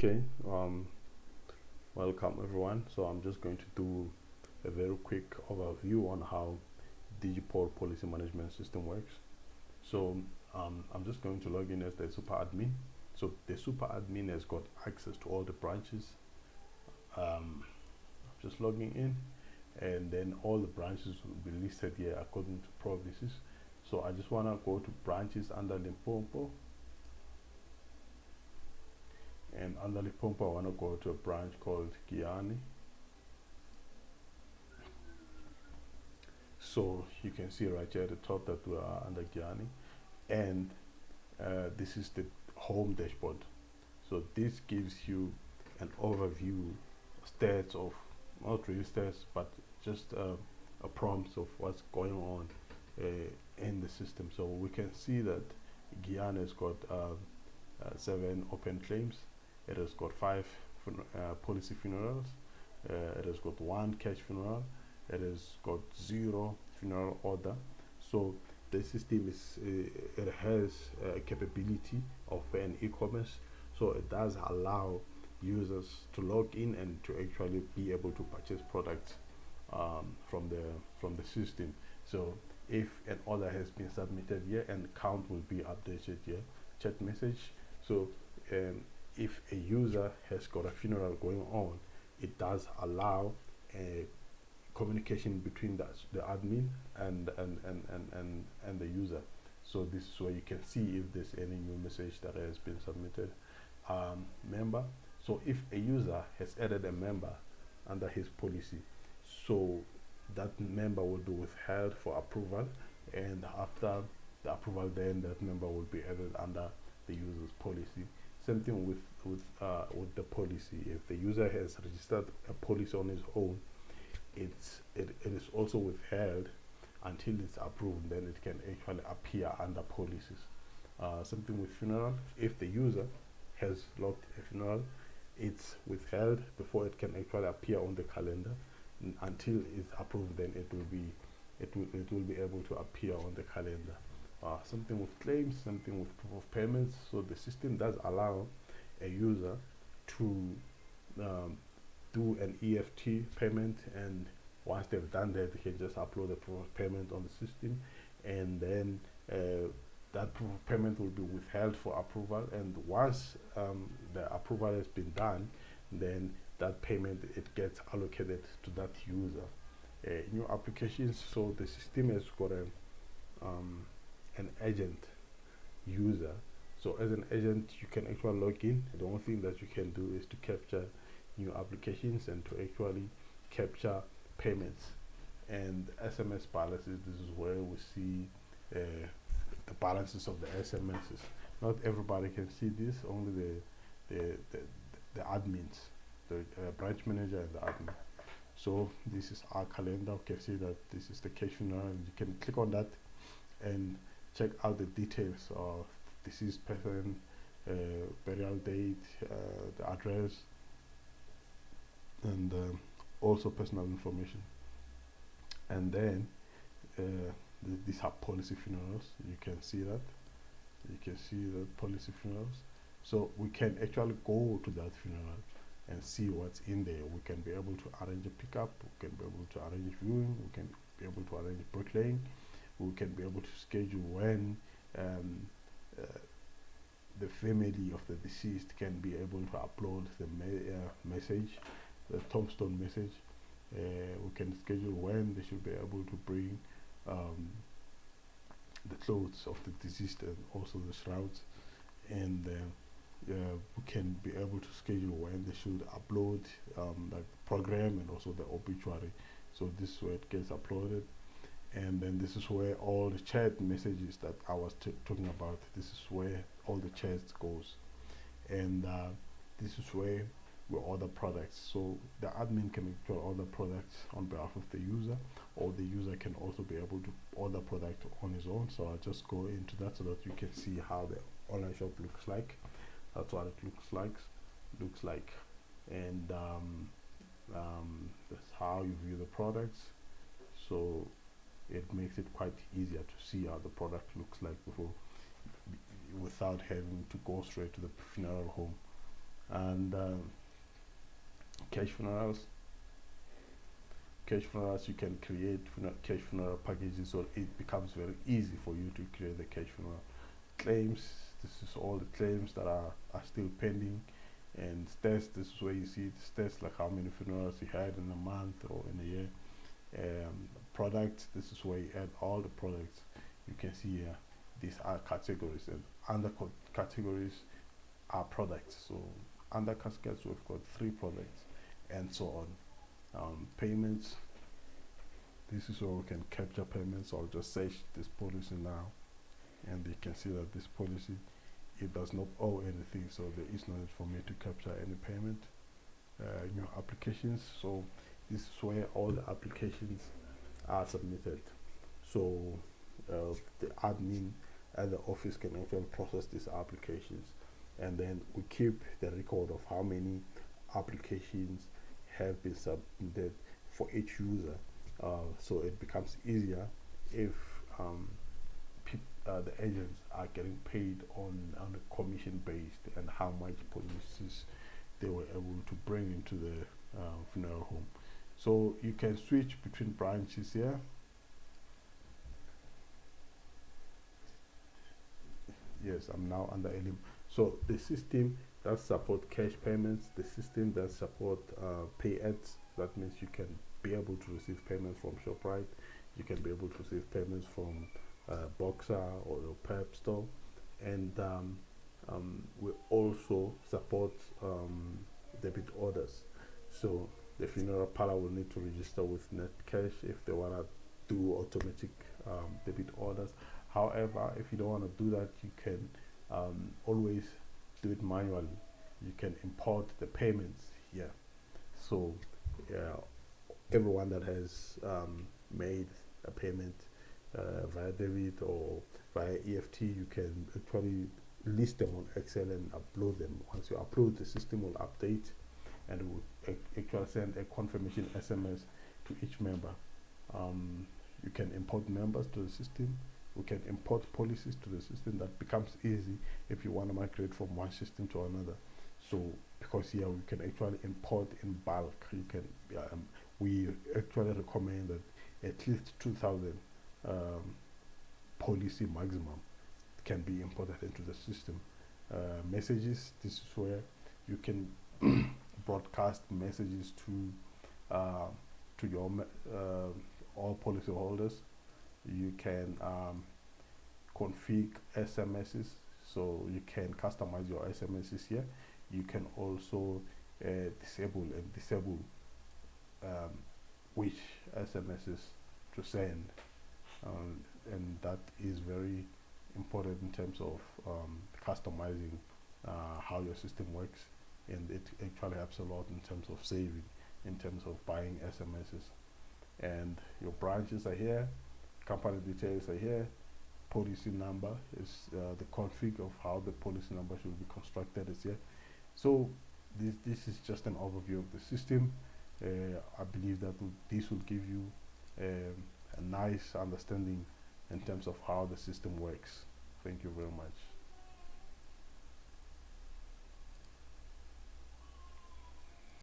Okay, welcome everyone. So I'm just going to do a very quick overview on how Digipol policy management system works. So I'm just going to log in as the super admin. So the super admin has got access to all the branches. I'm just logging in, and then all the branches will be listed here according to provinces. So I just want to go to branches under Limpopo, and under Limpopo I want to go to a branch called Giani. So you can see right here at the top that we are under Giani, and this is the home dashboard. So this gives you an overview, stats of, not really stats, but just a prompt of what's going on in the system. So we can see that Guyana has got 7 open claims. It has got 5 policy funerals. It has got 1 cash funeral. It has got 0 funeral order. So the system is it has a capability of an e-commerce, so it does allow users to log in and to actually be able to purchase products from the system. So if an order has been submitted here, and count will be updated here, chat message. So if a user has got a funeral going on, it does allow a communication between the admin and the user. So this is where you can see if there's any new message that has been submitted. Member. So if a user has added a member under his policy, so that member will be withheld for approval, and after the approval, then that member will be added under the user's policy. Same thing with the policy. If the user has registered a policy on his own, it is also withheld until it's approved. Then it can actually appear under policies. Something with funeral. If the user has logged a funeral, it's withheld before it can actually appear on the calendar until it's approved. Then it will be able to appear on the calendar. Something with claims, something with proof of payments. So the system does allow a user to do an EFT payment, and once they've done that, they can just upload the proof of payment on the system, and then that proof of payment will be withheld for approval. And once the approval has been done, then that payment, it gets allocated to that user. New applications. So the system has got an agent user. So as an agent, you can actually log in. The only thing that you can do is to capture new applications and to actually capture payments and SMS balances. This is where we see the balances of the SMSs. Not everybody can see this, only the admins, the branch manager and the admin. So this is our calendar. You can see that this is the cash funeral, and you can click on that and check out the details of deceased person, burial date, the address, and also personal information. And then these are policy funerals. You can see that. You can see the policy funerals. So we can actually go to that funeral and see what's in there. We can be able to arrange a pickup. We can be able to arrange viewing. We can be able to arrange bricklaying. We can be able to schedule when the family of the deceased can be able to upload the message, the tombstone message. We can schedule when they should be able to bring the clothes of the deceased and also the shrouds, and we can be able to schedule when they should upload like the program and also the obituary. So this is where it gets uploaded, and then this is where all the chat messages that I was talking about, this is where all the chats goes, and this is where we order products. So the admin can actually order products on behalf of the user, or the user can also be able to order product on his own. So I'll just go into that so that you can see how the online shop looks like. That's what it looks like, and that's how you view the products. So it makes it quite easier to see how the product looks like before, without having to go straight to the funeral home. And cash funerals. Cash funerals, you can create cash funeral packages, so it becomes very easy for you to create the cash funeral. Claims, this is all the claims that are still pending. And stats, this is where you see the stats, like how many funerals you had in a month or in a year. Products, this is where you add all the products. You can see here, these are categories, and under categories are products. So under categories, we've got 3 products, and so on. Payments, this is where we can capture payments. I'll just search this policy now, and you can see that this policy, it does not owe anything, so there is no need for me to capture any payment. New applications, so this is where all the applications are submitted. So the admin at the office can actually process these applications, and then we keep the record of how many applications have been submitted for each user, so it becomes easier if the agents are getting paid on a commission based, and how much policies they were able to bring into the funeral home. So you can switch between branches here. Yes, I'm now under Elim. So the system that support cash payments, the system that support pay ads, that means you can be able to receive payments from ShopRite, you can be able to receive payments from Boxer or your Pep store, and we also support debit orders. So the funeral parlor will need to register with Netcash if they want to do automatic debit orders. However, if you don't want to do that, you can always do it manually. You can import the payments here. So everyone that has made a payment via debit or via EFT, you can actually list them on Excel and upload them. Once you upload, the system will update, and it will actually send a confirmation SMS to each member. You can import members to the system. We can import policies to the system. That becomes easy if you want to migrate from one system to another. So because here we can actually import in bulk, you can we actually recommend that at least 2,000 policy maximum can be imported into the system. Messages, this is where you can broadcast messages to your all policy holders. You can config SMSs, so you can customize your SMSs here. You can also disable which SMSs to send, and that is very important in terms of customizing how your system works, and it actually helps a lot in terms of saving, in terms of buying SMSs. And your branches are here, company details are here, policy number is the config of how the policy number should be constructed is here. So this is just an overview of the system. I believe that this will give you a nice understanding in terms of how the system works. Thank you very much.